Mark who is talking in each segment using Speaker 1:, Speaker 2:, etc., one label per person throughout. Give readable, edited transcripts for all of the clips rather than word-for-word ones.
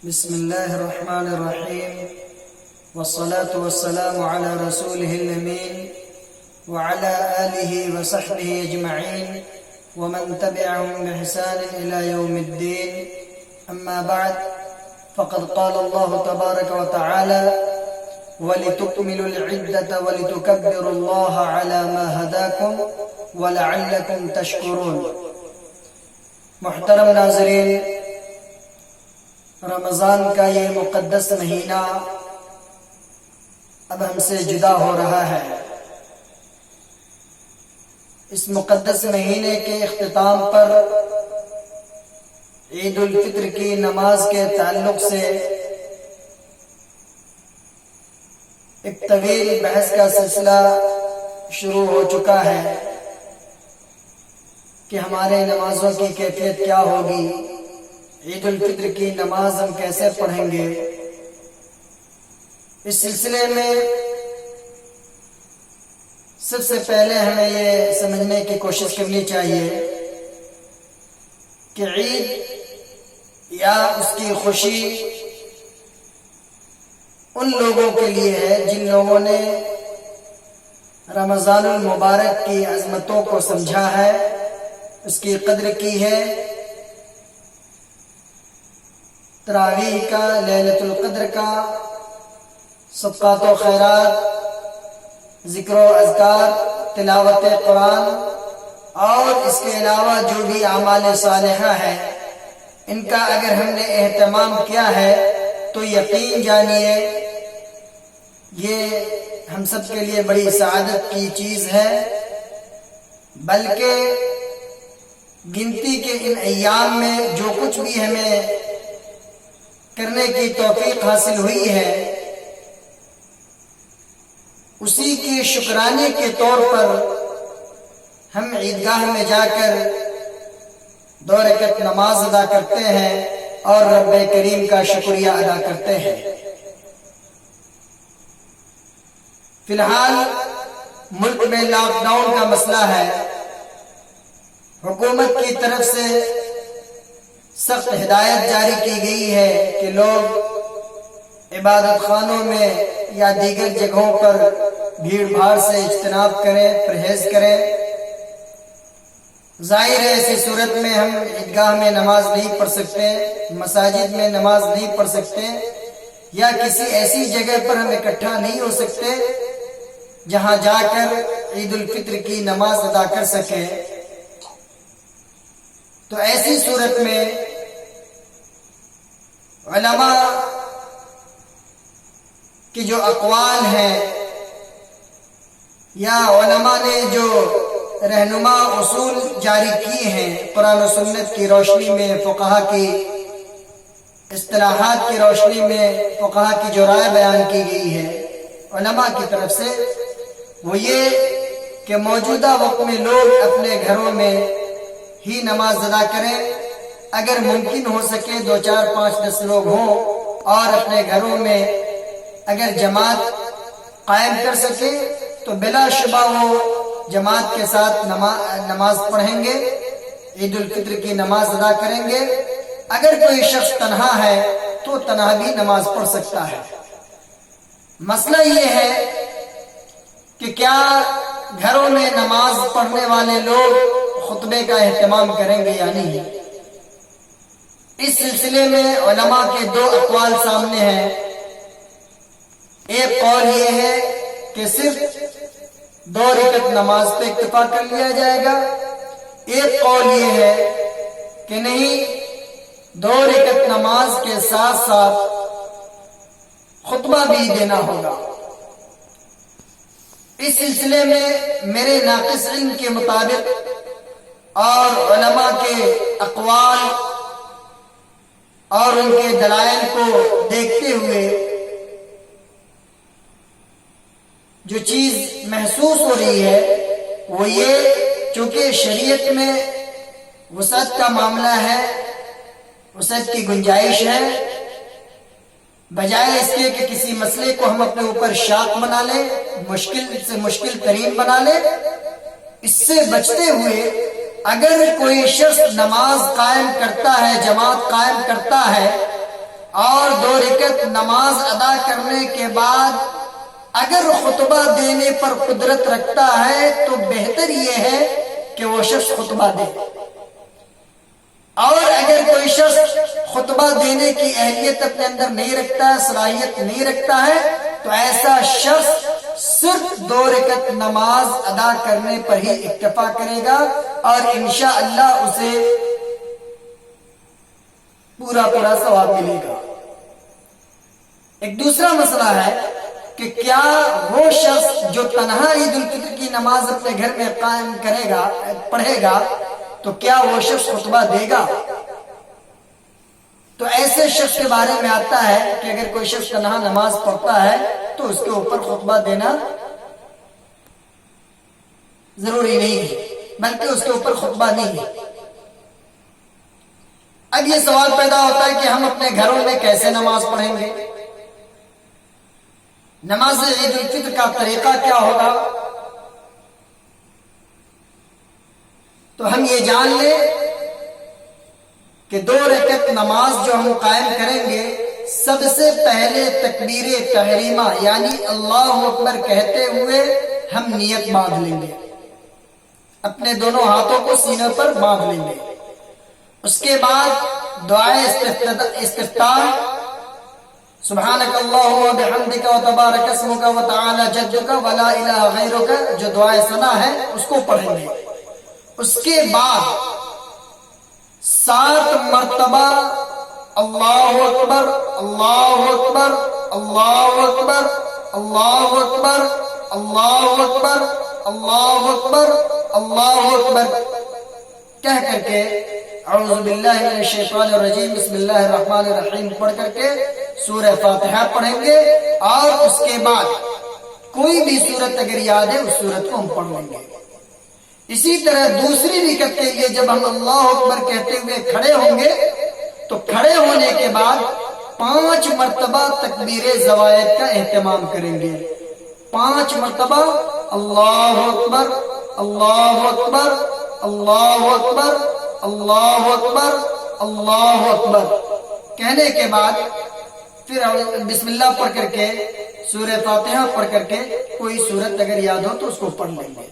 Speaker 1: بسم الله الرحمن الرحيم، والصلاة والسلام على رسوله الأمين وعلى آله وصحبه أجمعين ومن تبعهم بإحسان إلى يوم الدين. أما بعد، فقد قال الله تبارك وتعالى: ولتكملوا العدة ولتكبروا الله على ما هداكم ولعلكم تشكرون. محترم ناظرین، رمضان کا یہ مقدس مہینہ اب ہم سے جدا ہو رہا ہے۔ اس مقدس مہینے کے اختتام پر عید الفطر کی نماز کے تعلق سے ایک طویل بحث کا سلسلہ شروع ہو چکا ہے کہ ہمارے نمازوں کی کیفیت کیا ہوگی، عید الفطر کی نماز ہم کیسے پڑھیں گے۔ اس سلسلے میں سب سے پہلے ہمیں یہ سمجھنے کی کوشش کرنی چاہیے کہ عید یا اس کی خوشی ان لوگوں کے لیے ہے جن لوگوں نے رمضان المبارک کی عظمتوں کو سمجھا ہے، اس کی قدر کی ہے، تراویح کا، لیلۃ القدر کا، صدقات و خیرات، ذکر و اذکار، تلاوت قرآن اور اس کے علاوہ جو بھی اعمال صالحہ ہے، ان کا اگر ہم نے اہتمام کیا ہے تو یقین جانیے یہ ہم سب کے لیے بڑی سعادت کی چیز ہے۔ بلکہ گنتی کے ان ایام میں جو کچھ بھی ہمیں کرنے کی توفیق حاصل ہوئی ہے، اسی کے شکرانے کے طور پر ہم عیدگاہ میں جا کر 2 رکعت نماز ادا کرتے ہیں اور رب کریم کا شکریہ ادا کرتے ہیں۔ فی الحال ملک میں لاک ڈاؤن کا مسئلہ ہے، حکومت کی طرف سے سخت ہدایت جاری کی گئی ہے کہ لوگ عبادت خانوں میں یا دیگر جگہوں پر بھیڑ بھاڑ سے اجتناب کریں، پرہیز کریں۔ ظاہر ہے ایسی صورت میں ہم عیدگاہ میں نماز نہیں پڑھ سکتے، مساجد میں نماز نہیں پڑھ سکتے، یا کسی ایسی جگہ پر ہم اکٹھا نہیں ہو سکتے جہاں جا کر عید الفطر کی نماز ادا کر سکیں۔ تو ایسی صورت میں علماء کی جو اقوال ہیں یا علماء نے جو رہنما اصول جاری کیے ہیں قرآن و سنت کی روشنی میں، فقہا کی اصطلاحات کی روشنی میں، فقہا کی جو رائے بیان کی گئی ہے علماء کی طرف سے، وہ یہ کہ موجودہ وقت میں لوگ اپنے گھروں میں ہی نماز ادا کریں، اگر ممکن ہو سکے 2 4 5 10 لوگ ہوں اور اپنے گھروں میں اگر جماعت قائم کر سکے تو بلا شبہ وہ جماعت کے ساتھ نماز پڑھیں گے، عید الفطر کی نماز ادا کریں گے۔ اگر کوئی شخص تنہا ہے تو تنہا بھی نماز پڑھ سکتا ہے۔ مسئلہ یہ ہے کہ کیا گھروں میں نماز پڑھنے والے لوگ خطبے کا اہتمام کریں گے یا نہیں۔ اس سلسلے میں علماء کے 2 اقوال سامنے ہیں۔ ایک قول یہ ہے کہ صرف 2 رکعت نماز پہ اکتفا کر لیا جائے گا، ایک قول یہ ہے کہ نہیں، 2 رکعت نماز کے ساتھ ساتھ خطبہ بھی دینا ہوگا۔ اس سلسلے میں میرے ناقص علم کے مطابق اور علماء کے اقوال اور ان کے دلائل کو دیکھتے ہوئے جو چیز محسوس ہو رہی ہے وہ یہ، چونکہ شریعت میں وسعت کا معاملہ ہے، وسعت کی گنجائش ہے، بجائے اس کے کہ کسی مسئلے کو ہم اپنے اوپر شاق بنا لیں، مشکل سے مشکل ترین بنا لیں، اس سے بچتے ہوئے اگر کوئی شخص نماز قائم کرتا ہے، جماعت قائم کرتا ہے اور 2 رکعت نماز ادا کرنے کے بعد اگر خطبہ دینے پر قدرت رکھتا ہے تو بہتر یہ ہے کہ وہ شخص خطبہ دے، اور اگر کوئی شخص خطبہ دینے کی اہلیت اپنے اندر نہیں رکھتا ہے، صلاحیت نہیں رکھتا ہے، تو ایسا شخص صرف 2 رکعت نماز ادا کرنے پر ہی اکتفا کرے گا اور انشاءاللہ اسے پورا ثواب ملے گا۔ ایک دوسرا مسئلہ ہے کہ کیا وہ شخص جو تنہا عید الفطر کی نماز اپنے گھر میں قائم کرے گا، پڑھے گا، تو کیا وہ شخص خطبہ دے گا؟ تو ایسے شخص کے بارے میں آتا ہے کہ اگر کوئی شخص تنہا نماز پڑھتا ہے تو اس کے اوپر خطبہ دینا ضروری نہیں ہے، بلکہ اس کے اوپر خطبہ نہیں ہے۔ اب یہ سوال پیدا ہوتا ہے کہ ہم اپنے گھروں میں کیسے نماز پڑھیں گے؟ نماز عید الفطر کا طریقہ کیا ہوگا؟ تو ہم یہ جان لیں کہ 2 رکعت نماز جو ہم قائم کریں گے، سب سے پہلے تکبیر تحریمہ یعنی اللہ اکبر کہتے ہوئے ہم نیت باندھ لیں گے، اپنے دونوں ہاتھوں کو سینے پر باندھ لیں گے۔ اس کے بعد دعائے استفتاح سبحانک اللہم و بحمدک و تبارک اسمک و تعالی جدک و لا الہ غیرک جو دعائے ثنا ہے اس کو پڑھیں گے۔ اس کے بعد 7 مرتبہ اللہ اکبر اللہ اکبر اللہ اکبر اللہ اکبر اللہ اکبر اللہ اکبر اللہ اکبر کہہ کر کے اعوذ باللہ من الشیطان الرجیم بسم اللہ الرحمن الرحیم پڑھ کر کے سورہ فاتحہ پڑھیں گے، اور اس کے بعد کوئی بھی سورت اگر یاد ہے اس سورت کو ہم پڑھ لیں گے۔ اسی طرح دوسری رکعت کے لیے جب ہم اللہ اکبر کہتے ہوئے کھڑے ہوں گے تو کھڑے ہونے کے بعد 5 مرتبہ تکبیر زوائد کا اہتمام کریں گے۔ 5 مرتبہ اللہ اکبر اللہ اکبر اللہ اکبر اللہ اکبر اللہ اکبر کہنے کے بعد پھر بسم اللہ پڑھ کر کے سورہ فاتحہ پڑھ کر کے کوئی سورت اگر یاد ہو تو اس کو پڑھ لیں گے۔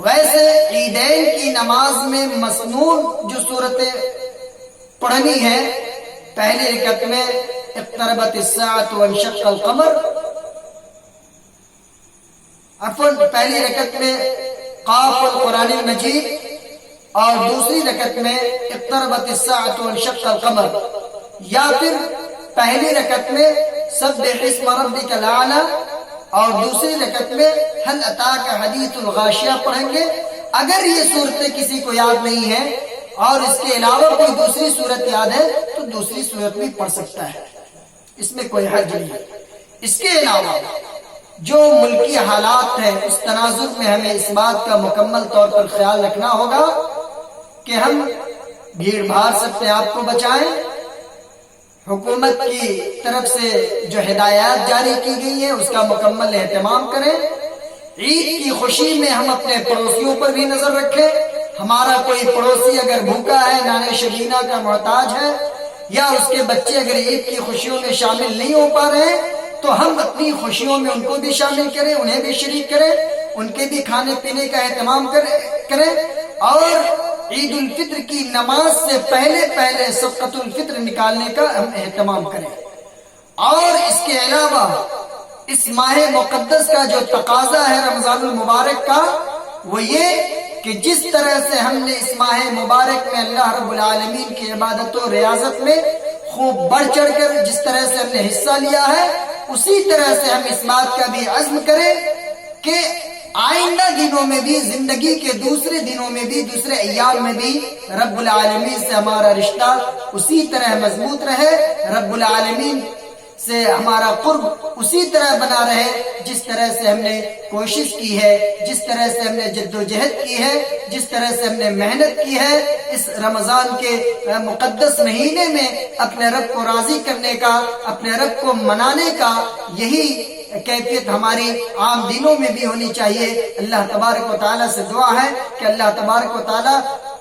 Speaker 1: ویسے عیدین کی نماز میں مسنون جو سورتیں پڑھنی ہے، پہلی رکعت میں اقتربت الساعة وانشق القمر، پہلی رکعت میں قاف القرآن المجید، اور دوسری رکعت میں اقتربت الساعة وانشق القمر، یا پھر پہلی رکعت میں سبح اسم ربک الاعلی اور دوسری رکعت میں هل اتاک حدیث الغاشیہ پڑھیں گے۔ اگر یہ صورتیں کسی کو یاد نہیں ہے اور اس کے علاوہ کوئی دوسری صورت یاد ہے تو دوسری صورت بھی پڑھ سکتا ہے، اس میں کوئی حرج نہیں ہے۔ اس کے علاوہ جو ملکی حالات ہیں اس تناظر میں ہمیں اس بات کا مکمل طور پر خیال رکھنا ہوگا کہ ہم بھیڑ بھاڑ سے اپنے آپ کو بچائیں، حکومت کی طرف سے جو ہدایات جاری کی گئی ہیں اس کا مکمل اہتمام کریں۔ عید کی خوشی میں ہم اپنے پڑوسیوں پر بھی نظر رکھیں، ہمارا کوئی پڑوسی اگر بھوکا ہے، نانے شبینہ کا محتاج ہے، یا اس کے بچے اگر عید کی خوشیوں میں شامل نہیں ہو پا رہے تو ہم اپنی خوشیوں میں ان کو بھی شامل کریں، انہیں بھی شریک کریں، ان کے بھی کھانے پینے کا اہتمام کریں، اور عید الفطر کی نماز سے پہلے صدقۃ الفطر نکالنے کا ہم اہتمام کریں۔ اور اس کے علاوہ اس ماہ مقدس کا جو تقاضا ہے رمضان المبارک کا، وہ یہ کہ جس طرح سے ہم نے اس ماہ مبارک میں اللہ رب العالمین کی عبادت و ریاضت میں خوب بڑھ چڑھ کر جس طرح سے ہم نے حصہ لیا ہے، اسی طرح سے ہم اس بات کا بھی عزم کریں کہ آئندہ دنوں میں بھی، زندگی کے دوسرے دنوں میں بھی، دوسرے ایام میں بھی رب العالمین سے ہمارا رشتہ اسی طرح مضبوط رہے، رب العالمین سے ہمارا قرب اسی طرح بنا رہے جس طرح سے ہم نے کوشش کی ہے، جس طرح سے ہم نے جد و جہد کی ہے، جس طرح سے ہم نے محنت کی ہے اس رمضان کے مقدس مہینے میں اپنے رب کو راضی کرنے کا، اپنے رب کو منانے کا۔ یہی کیفیت ہماری عام دنوں میں بھی ہونی چاہیے۔ اللہ تبارک و تعالیٰ سے دعا ہے کہ اللہ تبارک و تعالیٰ